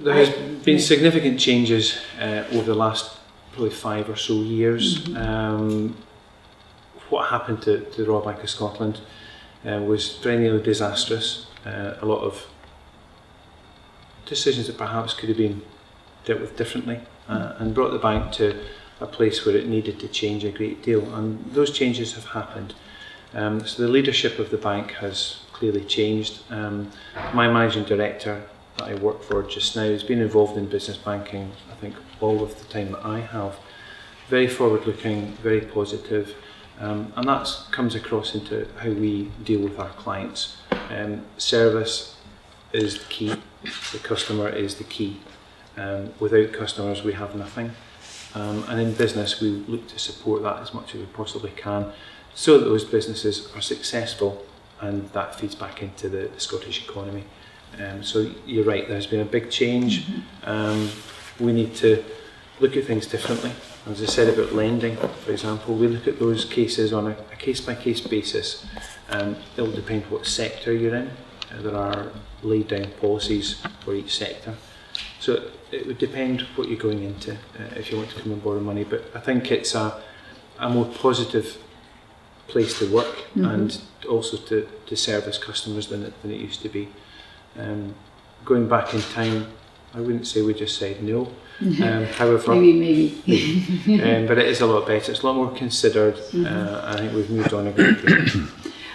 There has been significant changes over the last probably 5 or so years. What happened to the Royal Bank of Scotland was perennially disastrous. A lot of decisions that perhaps could have been dealt with differently and brought the bank to a place where it needed to change a great deal, and those changes have happened. So the leadership of the bank has clearly changed. My managing director that I work for just now has been involved in business banking, I think, all of the time that I have. Very forward looking, very positive, and that comes across into how we deal with our clients. Service is the key, the customer is the key. Without customers we have nothing, and in business we look to support that as much as we possibly can so that those businesses are successful, and that feeds back into the Scottish economy. So you're right, there's been a big change. We need to look at things differently. As I said about lending, for example, we look at those cases on a case-by-case basis. It will depend what sector you're in. There are laid down policies for each sector. So it would depend what you're going into if you want to come and borrow money. But I think it's a more positive place to work and also to service customers than it used to be. Going back in time, I wouldn't say we just said no. However, maybe. But it is a lot better. It's a lot more considered. I think we've moved on a great deal.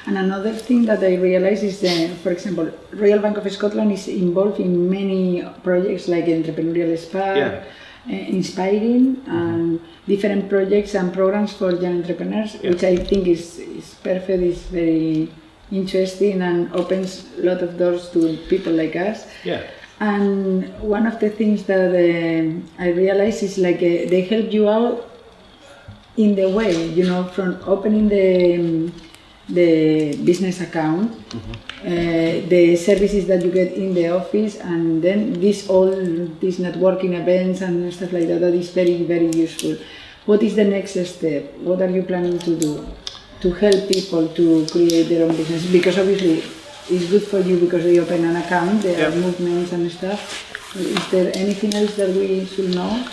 And another thing that I realized is that, for example, Royal Bank of Scotland is involved in many projects like Entrepreneurial Spark, Inspiring, and different projects and programs for young entrepreneurs, which I think is perfect, is very interesting and opens a lot of doors to people like us. Yeah. And one of the things that I realized is like they help you out in the way, you know, from opening the business account, the services that you get in the office, and then these networking events and stuff like that is very, very useful. What is the next step? What are you planning to do to help people to create their own business? Because obviously it's good for you because they open an account, there are movements and stuff. Is there anything else that we should know?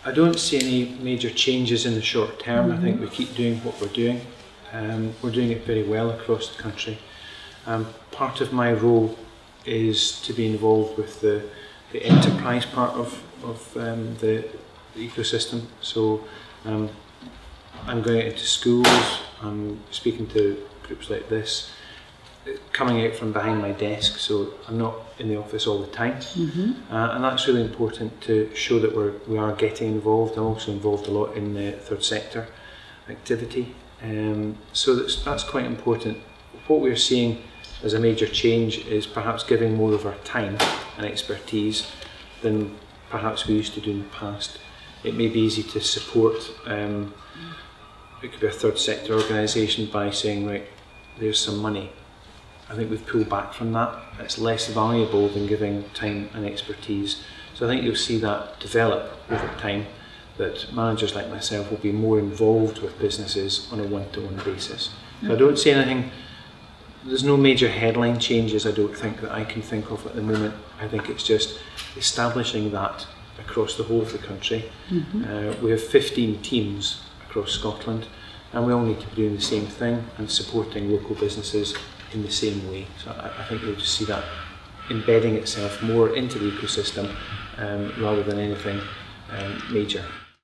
I don't see any major changes in the short term. I think we keep doing what we're doing. We're doing it very well across the country. Part of my role is to be involved with the enterprise part of the ecosystem. So I'm going out into schools, I'm speaking to groups like this, coming out from behind my desk, so I'm not in the office all the time. And that's really important to show that we are getting involved. I'm also involved a lot in the third sector activity, so that's quite important. What we're seeing as a major change is perhaps giving more of our time and expertise than perhaps we used to do in the past. It may be easy to support, it could be a third sector organisation by saying, right, there's some money. I think we've pulled back from that. It's less valuable than giving time and expertise. So I think you'll see that develop over time, that managers like myself will be more involved with businesses on a one-to-one basis. So I don't see anything, there's no major headline changes I don't think that I can think of at the moment. I think it's just establishing that across the whole of the country. We have 15 teams across Scotland, and we all need to be doing the same thing and supporting local businesses in the same way. So I think you'll just see that embedding itself more into the ecosystem rather than anything major.